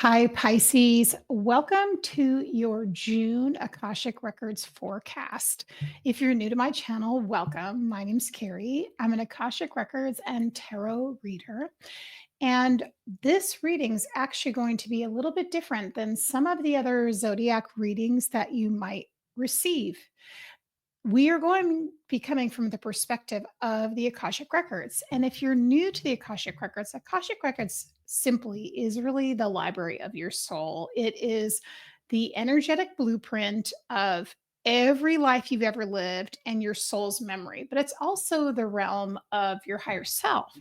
Hi, Pisces. Welcome to your June Akashic Records forecast. If you're new to my channel, welcome. My name's Carrie. I'm an Akashic Records and tarot reader. And this reading is actually going to be a little bit different than some of the other zodiac readings that you might receive. We are going to be coming from the perspective of the Akashic Records. And if you're new to the Akashic Records simply is really the library of your soul. It is the energetic blueprint of every life you've ever lived and your soul's memory, but it's also the realm of your higher self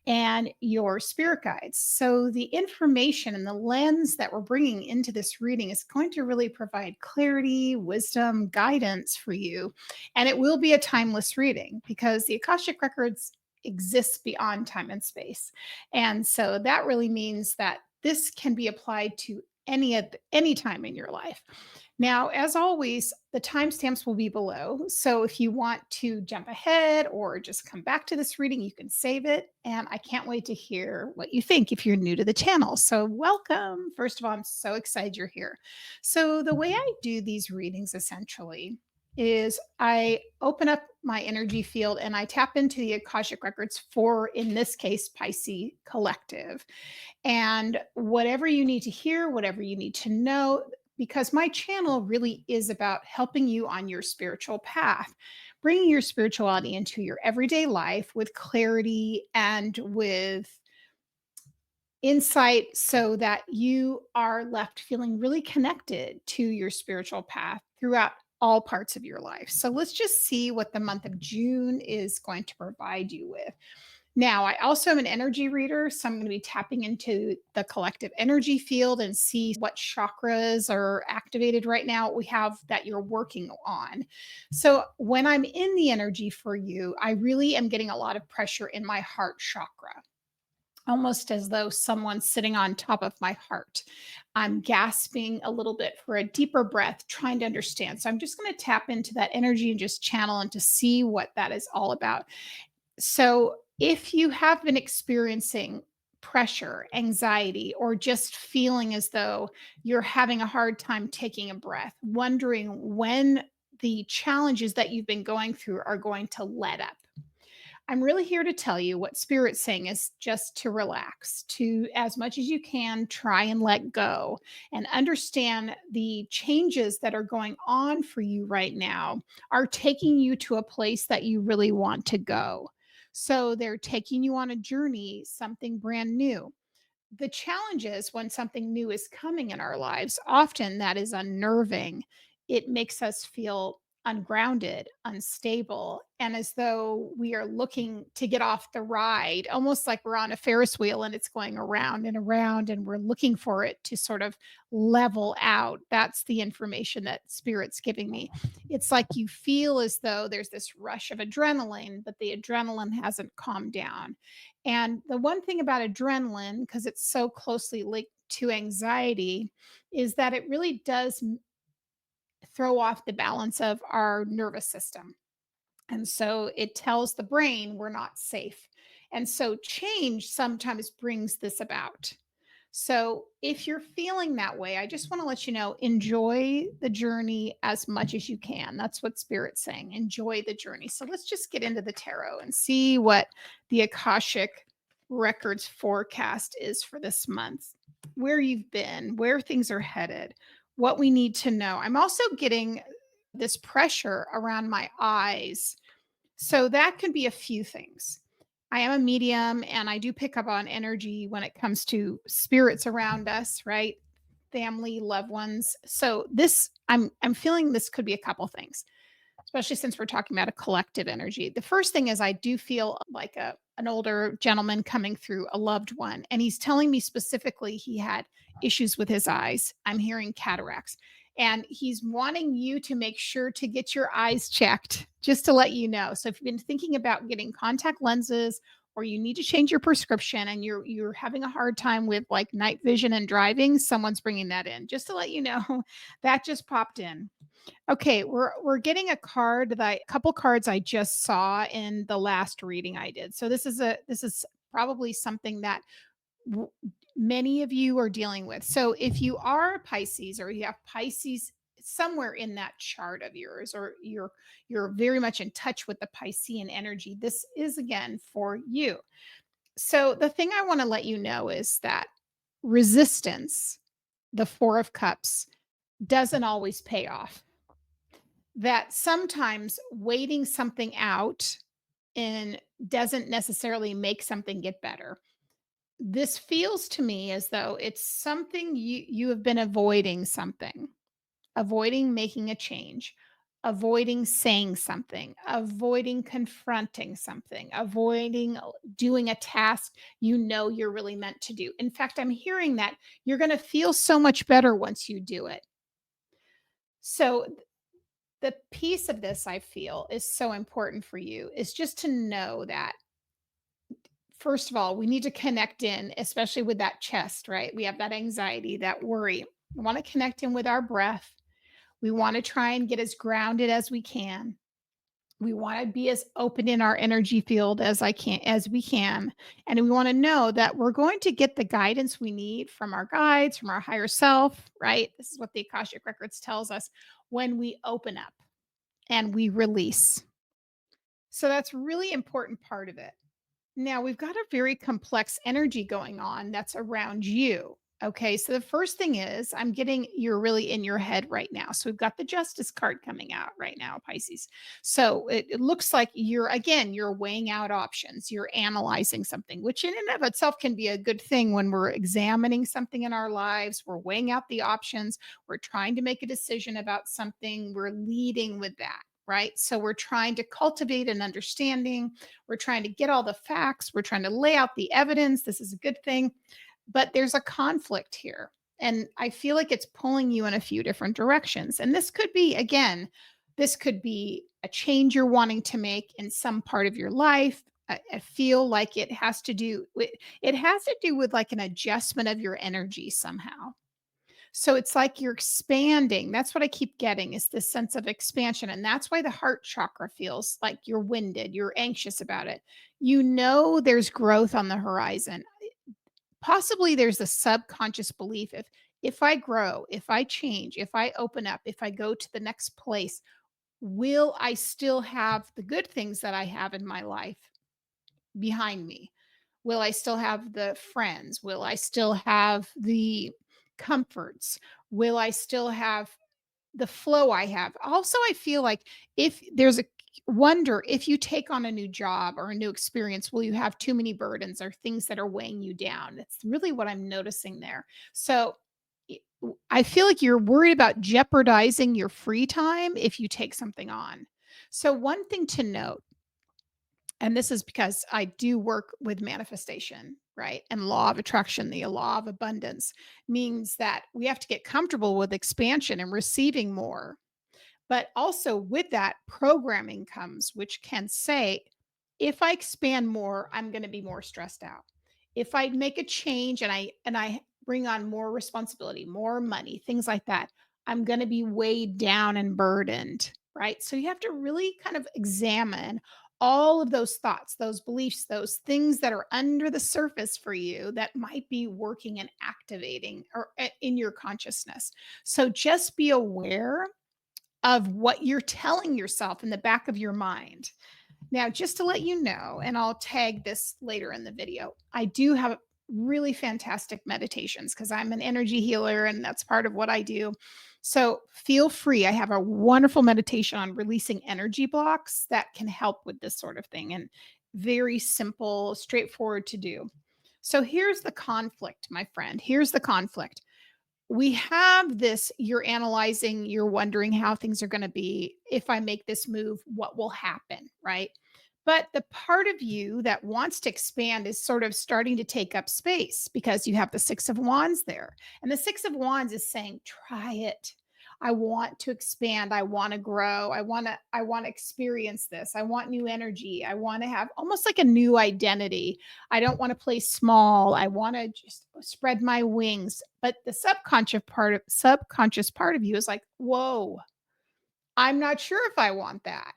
and your spirit guides. So, the information and the lens that we're bringing into this reading is going to really provide clarity, wisdom, guidance for you. And it will be a timeless reading because the Akashic Records exists beyond time and space. And so that really means that this can be applied to any time in your life. Now, as always, the timestamps will be below. So if you want to jump ahead or just come back to this reading, you can save it. And I can't wait to hear what you think if you're new to the channel. So, welcome. First of all, I'm so excited you're here. So, the way I do these readings essentially is I open up my energy field and I tap into the Akashic Records for, in this case, Pisces Collective. And whatever you need to hear, whatever you need to know, because my channel really is about helping you on your spiritual path, bringing your spirituality into your everyday life with clarity and with insight so that you are left feeling really connected to your spiritual path throughout all parts of your life. So let's just see what the month of June is going to provide you with. Now, I also am an energy reader, so I'm going to be tapping into the collective energy field and see what chakras are activated right now, what we have that you're working on. So, when I'm in the energy for you, I really am getting a lot of pressure in my heart chakra, almost as though someone's sitting on top of my heart. I'm gasping a little bit for a deeper breath, trying to understand. So, I'm just going to tap into that energy and just channel and to see what that is all about. So, if you have been experiencing pressure, anxiety, or just feeling as though you're having a hard time taking a breath, wondering when the challenges that you've been going through are going to let up, I'm really here to tell you what Spirit's saying is just to relax, to as much as you can, try and let go and understand the changes that are going on for you right now are taking you to a place that you really want to go. So they're taking you on a journey, something brand new. The challenge is when something new is coming in our lives, often that is unnerving. It makes us feel ungrounded, unstable, and as though we are looking to get off the ride, almost like we're on a Ferris wheel and it's going around, and we're looking for it to sort of level out. That's the information that Spirit's giving me. It's like you feel as though there's this rush of adrenaline, but the adrenaline hasn't calmed down. And the one thing about adrenaline, because it's so closely linked to anxiety, is that it really does throw off the balance of our nervous system. And so it tells the brain we're not safe. And so change sometimes brings this about. So if you're feeling that way, I just want to let you know enjoy the journey as much as you can. That's what Spirit's saying. Enjoy the journey. So let's just get into the tarot and see what the Akashic Records forecast is for this month, where you've been, where things are headed, what we need to know. I'm also getting this pressure around my eyes, so that can be a few things. I am a medium and I do pick up on energy when it comes to spirits around us, right? Family, loved ones. So this I'm feeling this could be a couple things, especially since we're talking about a collective energy. The first thing is I do feel like an older gentleman coming through, a loved one, and he's telling me specifically he had issues with his eyes. I'm hearing cataracts. And he's wanting you to make sure to get your eyes checked, just to let you know. So if you've been thinking about getting contact lenses or you need to change your prescription and you're having a hard time with like night vision and driving, someone's bringing that in. Just to let you know, that just popped in. Okay, we're getting a card that a couple cards I just saw in the last reading I did. So this is probably something that w- many of you are dealing with. So if you are a Pisces or you have Pisces somewhere in that chart of yours, or you're very much in touch with the Piscean energy, this is again for you. So the thing I want to let you know is that resistance, the 4 of cups, doesn't always pay off. That sometimes waiting something out and doesn't necessarily make something get better. This feels to me as though it's something you have been avoiding something, avoiding making a change, avoiding saying something, avoiding confronting something, avoiding doing a task you know you're really meant to do. In fact, I'm hearing that you're going to feel so much better once you do it. So the piece of this I feel is so important for you is just to know that first of all, we need to connect in, especially with that chest, right? We have that anxiety, that worry. We want to connect in with our breath. We want to try and get as grounded as we can. We want to be as open in our energy field as we can. And we want to know that we're going to get the guidance we need from our guides, from our higher self, right? This is what the Akashic Records tells us when we open up and we release. So that's really important part of it. Now, we've got a very complex energy going on that's around you. Okay. So the first thing is, I'm getting you're really in your head right now. So we've got the justice card coming out right now, Pisces. So it looks like you're weighing out options. You're analyzing something, which in and of itself can be a good thing when we're examining something in our lives. We're weighing out the options. We're trying to make a decision about something. We're leading with that. Right. So we're trying to cultivate an understanding. We're trying to get all the facts. We're trying to lay out the evidence. This is a good thing. But there's a conflict here. And I feel like it's pulling you in a few different directions. And this could be, again, this could be a change you're wanting to make in some part of your life. I feel like it has to do with like an adjustment of your energy somehow. So it's like you're expanding. That's what I keep getting is this sense of expansion. And that's why the heart chakra feels like you're winded, you're anxious about it. You know there's growth on the horizon. Possibly there's a subconscious belief if I grow, if I change, if I open up, if I go to the next place, will I still have the good things that I have in my life behind me? Will I still have the friends? Will I still have the comforts? Will I still have the flow I have? Also, I feel like if there's a wonder if you take on a new job or a new experience, will you have too many burdens or things that are weighing you down? That's really what I'm noticing there. So I feel like you're worried about jeopardizing your free time if you take something on. So, one thing to note, and this is because I do work with manifestation, right? And law of attraction, the law of abundance means that we have to get comfortable with expansion and receiving more. But also with that, programming comes, which can say, if I expand more, I'm going to be more stressed out. If I make a change and I bring on more responsibility, more money, things like that, I'm going to be weighed down and burdened, right? So you have to really kind of examine all of those thoughts, those beliefs, those things that are under the surface for you that might be working and activating or in your consciousness. So just be aware of what you're telling yourself in the back of your mind. Now, just to let you know, and I'll tag this later in the video, I do have really fantastic meditations because I'm an energy healer and that's part of what I do. So feel free. I have a wonderful meditation on releasing energy blocks that can help with this sort of thing and very simple, straightforward to do. So here's the conflict, my friend. Here's the conflict. We have this, you're analyzing, you're wondering how things are going to be. If I make this move, what will happen, right? But the part of you that wants to expand is sort of starting to take up space because you have the 6 of Wands there. And the 6 of Wands is saying, try it. I want to expand. I want to grow. I want to experience this. I want new energy. I want to have almost like a new identity. I don't want to play small. I want to just spread my wings. But the subconscious part of you is like, whoa, I'm not sure if I want that.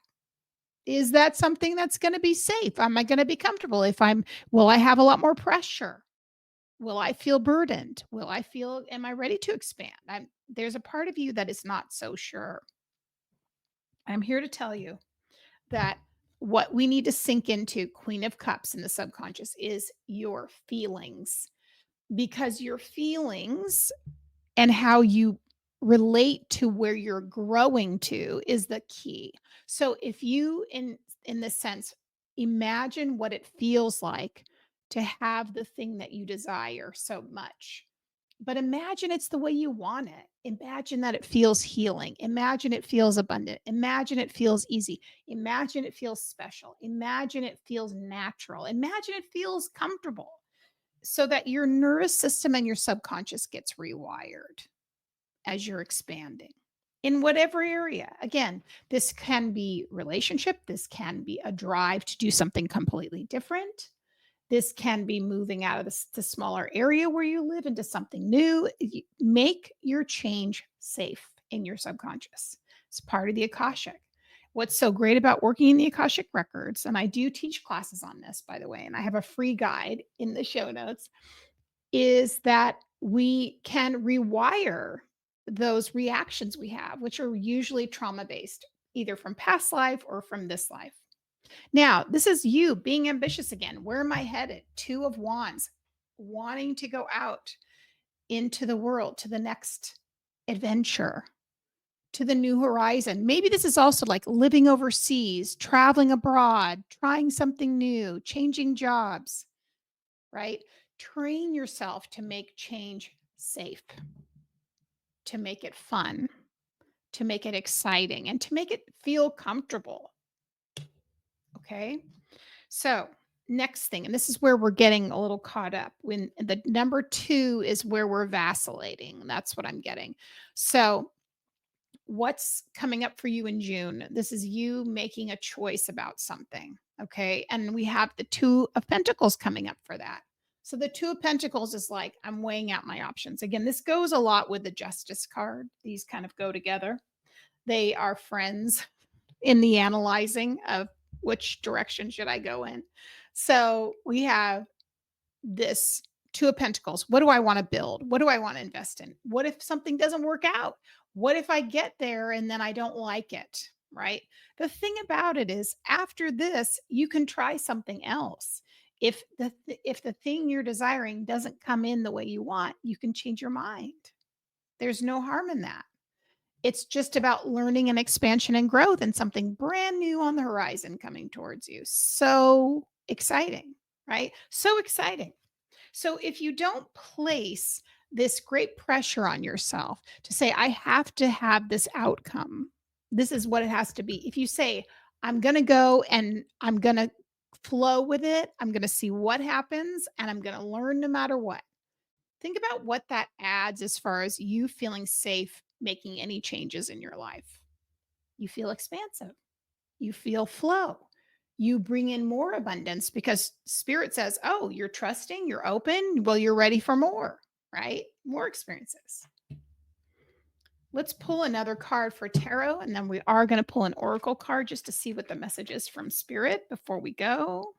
Is that something that's going to be safe? Am I going to be comfortable? Will I have a lot more pressure? Will I feel burdened? Am I ready to expand? There's a part of you that is not so sure. I'm here to tell you that what we need to sink into, Queen of Cups in the subconscious, is your feelings, because your feelings and how you relate to where you're growing to is the key. So if you in this sense imagine what it feels like to have the thing that you desire so much, but imagine it's the way you want it. Imagine that it feels healing. Imagine it feels abundant. Imagine it feels easy. Imagine it feels special. Imagine it feels natural. Imagine it feels comfortable, so that your nervous system and your subconscious gets rewired as you're expanding in whatever area. Again, this can be relationship, this can be a drive to do something completely different. This can be moving out of the smaller area where you live into something new. Make your change safe in your subconscious. It's part of the Akashic. What's so great about working in the Akashic Records, and I do teach classes on this, by the way, and I have a free guide in the show notes, is that we can rewire those reactions we have, which are usually trauma based, either from past life or from this life. Now, this is you being ambitious again. Where am I headed? Two of Wands, wanting to go out into the world, to the next adventure, to the new horizon. Maybe this is also like living overseas, traveling abroad, trying something new, changing jobs, right? Train yourself to make change safe, to make it fun, to make it exciting, and to make it feel comfortable. Okay. So, next thing, and this is where we're getting a little caught up, when the number 2 is where we're vacillating. That's what I'm getting. So, what's coming up for you in June? This is you making a choice about something. Okay. And we have the 2 of Pentacles coming up for that. So, the 2 of Pentacles is like, I'm weighing out my options. Again, this goes a lot with the Justice card. These kind of go together. They are friends in the analyzing of which direction should I go in. So we have this 2 of Pentacles. What do I want to build? What do I want to invest in? What if something doesn't work out? What if I get there and then I don't like it? Right? The thing about it is, after this, you can try something else. If the thing you're desiring doesn't come in the way you want, you can change your mind. There's no harm in that. It's just about learning and expansion and growth and something brand new on the horizon coming towards you. So exciting, right? So exciting. So if you don't place this great pressure on yourself to say, I have to have this outcome, this is what it has to be. If you say, I'm going to go and I'm going to flow with it, I'm going to see what happens, and I'm going to learn no matter what. Think about what that adds as far as you feeling safe making any changes in your life. You feel expansive. You feel flow. You bring in more abundance because spirit says, oh, you're trusting, you're open. Well, you're ready for more, right? More experiences. Let's pull another card for tarot, and then we are going to pull an oracle card just to see what the message is from spirit before we go.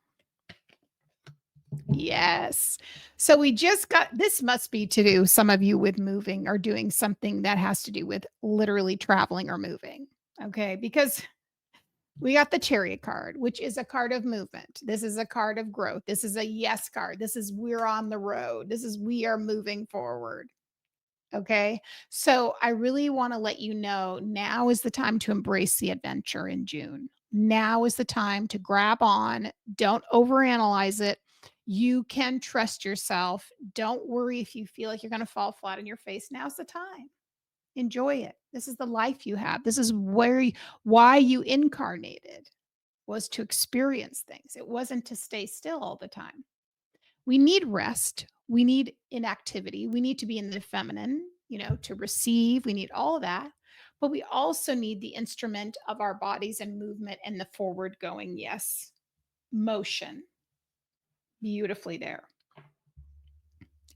Yes. So we just got this, must be to do some of you with moving or doing something that has to do with literally traveling or moving. Okay. Because we got the Chariot card, which is a card of movement. This is a card of growth. This is a yes card. This is we're on the road. This is we are moving forward. Okay. So I really want to let you know now is the time to embrace the adventure in June. Now is the time to grab on. Don't overanalyze it. You can trust yourself. Don't worry if you feel like you're going to fall flat on your face. Now's the time. Enjoy it. This is the life you have. This is why you incarnated, was to experience things. It wasn't to stay still all the time. We need rest. We need inactivity. We need to be in the feminine, to receive. We need all of that. But we also need the instrument of our bodies and movement and the forward going, yes, motion. Beautifully there.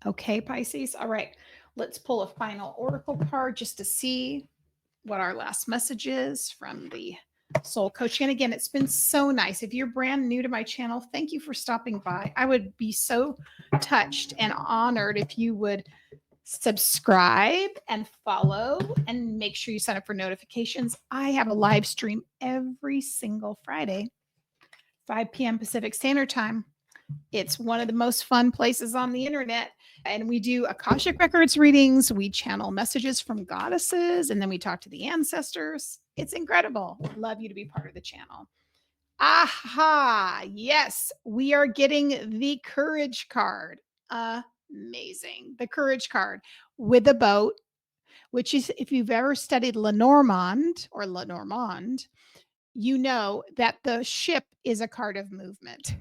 Okay, Pisces. All right. Let's pull a final oracle card just to see what our last message is from the soul coaching. And again, it's been so nice. If you're brand new to my channel, thank you for stopping by. I would be so touched and honored if you would subscribe and follow and make sure you sign up for notifications. I have a live stream every single Friday, 5 p.m. Pacific Standard Time. It's one of the most fun places on the internet. And we do Akashic Records readings. We channel messages from goddesses, and then we talk to the ancestors. It's incredible. Love you to be part of the channel. Aha. Yes, we are getting the courage card. Amazing. The courage card with a boat, which is, if you've ever studied Lenormand or Lenormand, you know that the ship is a card of movement.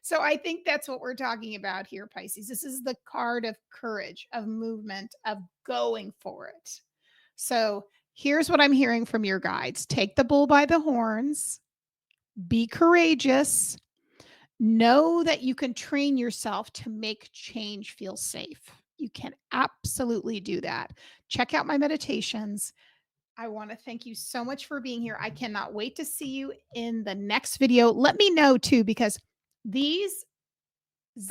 So I think that's what we're talking about here, Pisces. This is the card of courage, of movement, of going for it. So here's what I'm hearing from your guides: take the bull by the horns, be courageous, know that you can train yourself to make change feel safe. You can absolutely do that. Check out my meditations. I want to thank you so much for being here. I cannot wait to see you in the next video. Let me know too, because these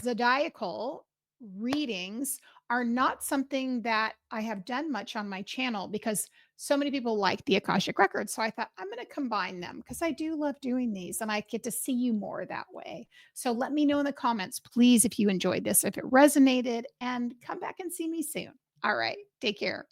zodiacal readings are not something that I have done much on my channel because so many people like the Akashic Records. So I thought I'm going to combine them because I do love doing these and I get to see you more that way. So let me know in the comments, please, if you enjoyed this, if it resonated, and come back and see me soon. All right. Take care.